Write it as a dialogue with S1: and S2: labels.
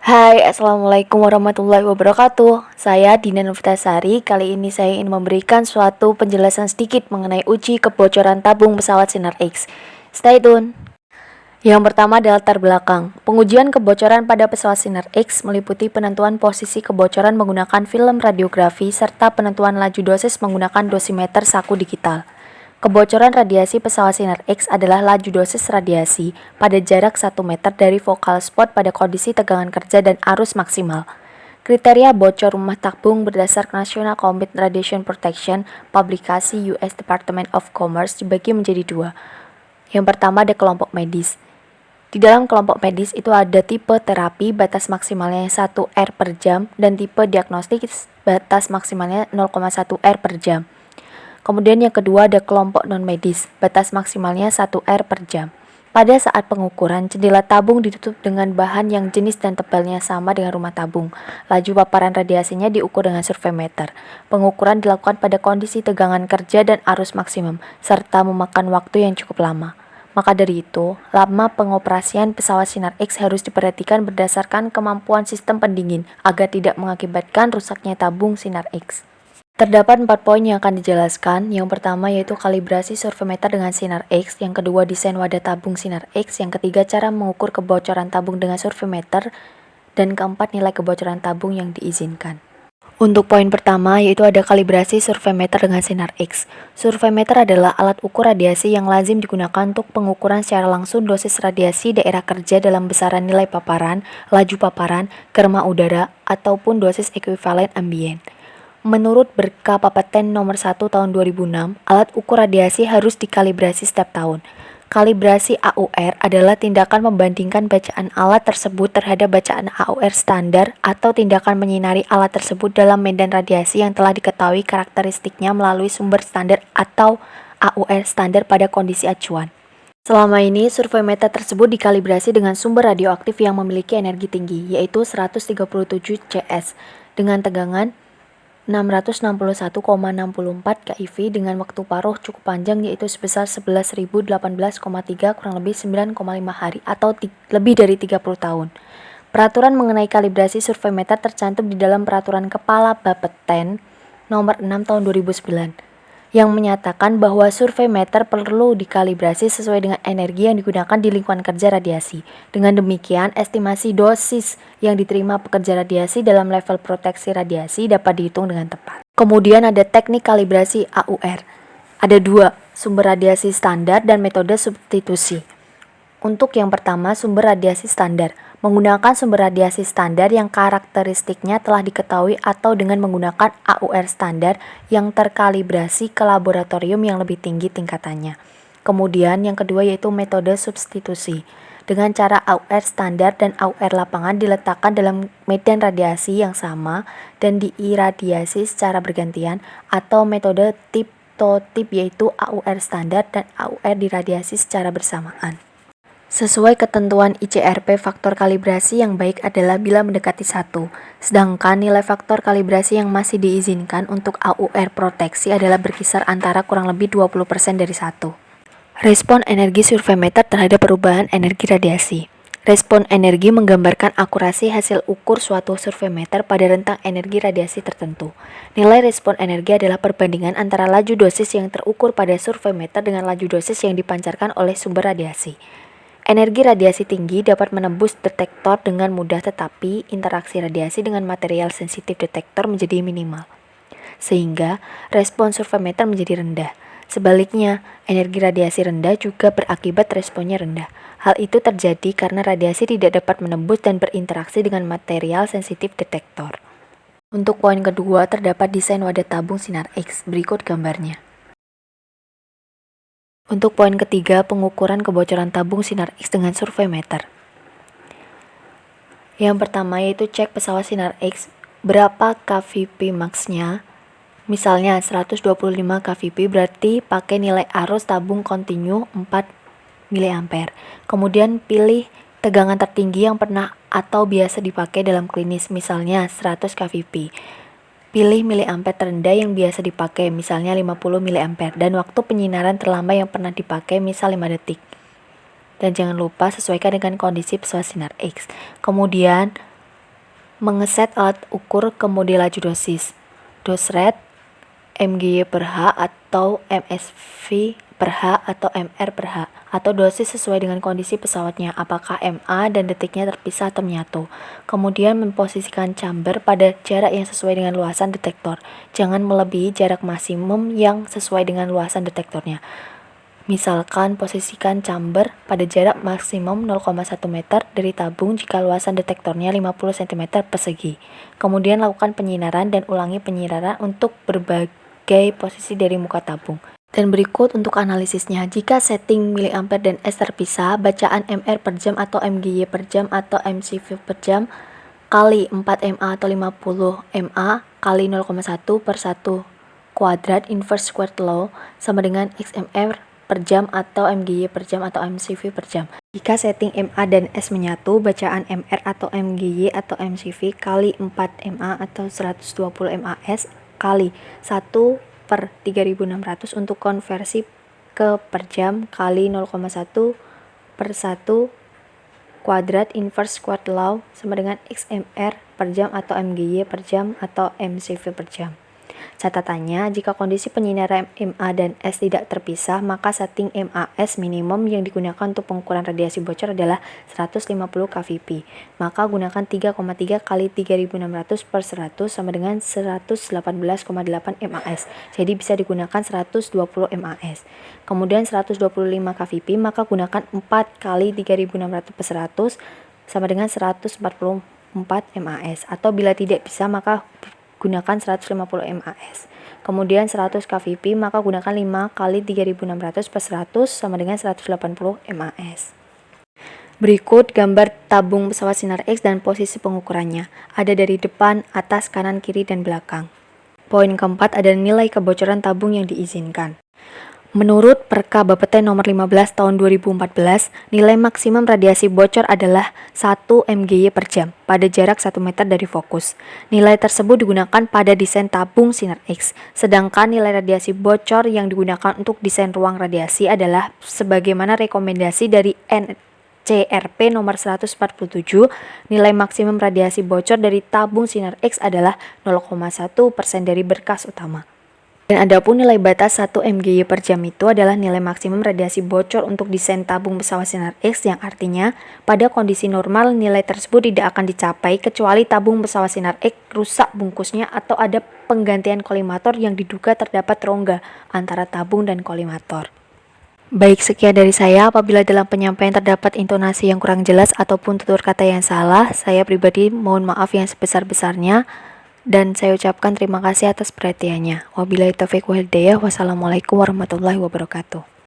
S1: Hai, Assalamualaikum warahmatullahi wabarakatuh. Saya Dina Novitasari. Kali ini saya ingin memberikan suatu penjelasan sedikit mengenai uji kebocoran tabung pesawat Sinar X. Stay tune. Yang pertama adalah latar belakang. Pengujian kebocoran pada pesawat Sinar X meliputi penentuan posisi kebocoran menggunakan film radiografi serta penentuan laju dosis menggunakan dosimeter saku digital. Kebocoran radiasi pesawat Sinar X adalah laju dosis radiasi pada jarak 1 meter dari focal spot pada kondisi tegangan kerja dan arus maksimal. Kriteria bocor rumah tabung berdasarkan National Combat Radiation Protection publikasi US Department of Commerce dibagi menjadi dua. Yang pertama ada kelompok medis. Di dalam kelompok medis itu ada tipe terapi batas maksimalnya 1 R per jam dan tipe diagnostik batas maksimalnya 0,1 R per jam. Kemudian yang kedua ada kelompok non-medis, batas maksimalnya 1 R per jam. Pada saat pengukuran, jendela tabung ditutup dengan bahan yang jenis dan tebalnya sama dengan rumah tabung. Laju paparan radiasinya diukur dengan surveimeter. Pengukuran dilakukan pada kondisi tegangan kerja dan arus maksimum, serta memakan waktu yang cukup lama. Maka dari itu, lama pengoperasian pesawat Sinar X harus diperhatikan berdasarkan kemampuan sistem pendingin agar tidak mengakibatkan rusaknya tabung Sinar X. Terdapat 4 poin yang akan dijelaskan. Yang pertama yaitu kalibrasi surveimeter dengan Sinar X, yang kedua desain wadah tabung Sinar X, yang ketiga cara mengukur kebocoran tabung dengan surveimeter, dan keempat nilai kebocoran tabung yang diizinkan. Untuk poin pertama yaitu ada kalibrasi surveimeter dengan Sinar X. Surveimeter adalah alat ukur radiasi yang lazim digunakan untuk pengukuran secara langsung dosis radiasi daerah kerja dalam besaran nilai paparan, laju paparan, kerma udara, ataupun dosis ekuivalen ambien. Menurut Berkapapeten nomor 1 tahun 2006, alat ukur radiasi harus dikalibrasi setiap tahun. Kalibrasi AUR adalah tindakan membandingkan bacaan alat tersebut terhadap bacaan AUR standar atau tindakan menyinari alat tersebut dalam medan radiasi yang telah diketahui karakteristiknya melalui sumber standar atau AUR standar pada kondisi acuan. Selama ini, surveimeter tersebut dikalibrasi dengan sumber radioaktif yang memiliki energi tinggi, yaitu 137 CS, dengan tegangan 661,64 KIV dengan waktu paruh cukup panjang yaitu sebesar 11.018,3 kurang lebih 9,5 hari atau lebih dari 30 tahun. Peraturan mengenai kalibrasi surveimeter tercantum di dalam Peraturan Kepala Bapeten nomor 6 tahun 2009 yang menyatakan bahwa surveimeter perlu dikalibrasi sesuai dengan energi yang digunakan di lingkungan kerja radiasi. Dengan demikian, estimasi dosis yang diterima pekerja radiasi dalam level proteksi radiasi dapat dihitung dengan tepat. Kemudian ada teknik kalibrasi AUR. Ada dua, sumber radiasi standar dan metode substitusi. Untuk yang pertama, sumber radiasi standar. Menggunakan sumber radiasi standar yang karakteristiknya telah diketahui atau dengan menggunakan AUR standar yang terkalibrasi ke laboratorium yang lebih tinggi tingkatannya. Kemudian yang kedua yaitu metode substitusi. Dengan cara AUR standar dan AUR lapangan diletakkan dalam medan radiasi yang sama dan diiradiasi secara bergantian, atau metode tip to tip yaitu AUR standar dan AUR diradiasi secara bersamaan. Sesuai ketentuan ICRP, faktor kalibrasi yang baik adalah bila mendekati 1, sedangkan nilai faktor kalibrasi yang masih diizinkan untuk AUR proteksi adalah berkisar antara kurang lebih 20% dari 1. Respon energi surveimeter terhadap perubahan energi radiasi. Respon energi menggambarkan akurasi hasil ukur suatu surveimeter pada rentang energi radiasi tertentu. Nilai respon energi adalah perbandingan antara laju dosis yang terukur pada surveimeter dengan laju dosis yang dipancarkan oleh sumber radiasi. Energi radiasi tinggi dapat menembus detektor dengan mudah, tetapi interaksi radiasi dengan material sensitif detektor menjadi minimal, sehingga respon surveimeter menjadi rendah. Sebaliknya, energi radiasi rendah juga berakibat responnya rendah. Hal itu terjadi karena radiasi tidak dapat menembus dan berinteraksi dengan material sensitif detektor. Untuk poin kedua, terdapat desain wadah tabung Sinar X. Berikut gambarnya. Untuk poin ketiga, pengukuran kebocoran tabung Sinar X dengan surveimeter. Yang pertama yaitu cek pesawat Sinar X, berapa KVP max-nya. Misalnya 125 KVP berarti pakai nilai arus tabung kontinu 4 mA. Kemudian pilih tegangan tertinggi yang pernah atau biasa dipakai dalam klinis, misalnya 100 KVP. Pilih miliampere terendah yang biasa dipakai, misalnya 50 mA, dan waktu penyinaran terlama yang pernah dipakai, misal 5 detik. Dan jangan lupa sesuaikan dengan kondisi pesawat Sinar X. Kemudian, Mengeset alat ukur ke mode laju dosis. Dose rate, mgy per H atau msv per H atau mr per H, atau dosis sesuai dengan kondisi pesawatnya, apakah MA dan detiknya terpisah atau menyatu. Kemudian memposisikan chamber pada jarak yang sesuai dengan luasan detektor. Jangan melebihi jarak maksimum yang sesuai dengan luasan detektornya. Misalkan posisikan chamber pada jarak maksimum 0,1 meter dari tabung jika luasan detektornya 50 cm persegi. Kemudian lakukan penyinaran dan ulangi penyinaran untuk berbagai posisi dari muka tabung. Dan berikut untuk analisisnya. Jika setting miliampere dan S terpisah, bacaan MR per jam atau mgy per jam atau mcv per jam kali 4 MA atau 50 MA kali 0,1 per 1 kuadrat inverse squared law sama dengan XMR per jam atau mgy per jam atau mcv per jam. Jika setting MA dan S menyatu, bacaan MR atau mgy atau mcv kali 4 MA atau 120 MAS kali 1 per 3600 untuk konversi ke per jam kali 0,1 per 1 kuadrat inverse squared law sama dengan XMR per jam atau mgy per jam atau mcv per jam. Catatannya, jika kondisi penyinaran MA dan S tidak terpisah, maka setting MAS minimum yang digunakan untuk pengukuran radiasi bocor adalah 150 kVp. Maka gunakan 3,3 kali 3600 per 100 sama dengan 118,8 MAS. Jadi bisa digunakan 120 MAS. Kemudian 125 kVp, maka gunakan 4 kali 3600 per 100 sama dengan 144 MAS. Atau bila tidak bisa, maka gunakan 150 MAS. Kemudian 100 kVp, maka gunakan 5 kali 3600 per 100 sama dengan 180 MAS. Berikut gambar tabung pesawat Sinar X dan posisi pengukurannya. Ada dari depan, atas, kanan, kiri, dan belakang. Poin keempat adalah nilai kebocoran tabung yang diizinkan. Menurut Perka Bapeten nomor 15 tahun 2014, nilai maksimum radiasi bocor adalah 1 mgy per jam pada jarak 1 meter dari fokus. Nilai tersebut digunakan pada desain tabung Sinar X, sedangkan nilai radiasi bocor yang digunakan untuk desain ruang radiasi adalah sebagaimana rekomendasi dari NCRP nomor 147, nilai maksimum radiasi bocor dari tabung Sinar X adalah 0,1% dari berkas utama. Dan adapun nilai batas 1 mgy per jam itu adalah nilai maksimum radiasi bocor untuk desain tabung pesawat Sinar X, yang artinya pada kondisi normal nilai tersebut tidak akan dicapai kecuali tabung pesawat Sinar X rusak bungkusnya atau ada penggantian kolimator yang diduga terdapat rongga antara tabung dan kolimator. Baik, sekian dari saya. Apabila dalam penyampaian terdapat intonasi yang kurang jelas ataupun tutur kata yang salah, saya pribadi mohon maaf yang sebesar-besarnya. Dan saya ucapkan terima kasih atas perhatiannya. Wabillahi taufiq wal hidayah. Wassalamualaikum warahmatullahi wabarakatuh.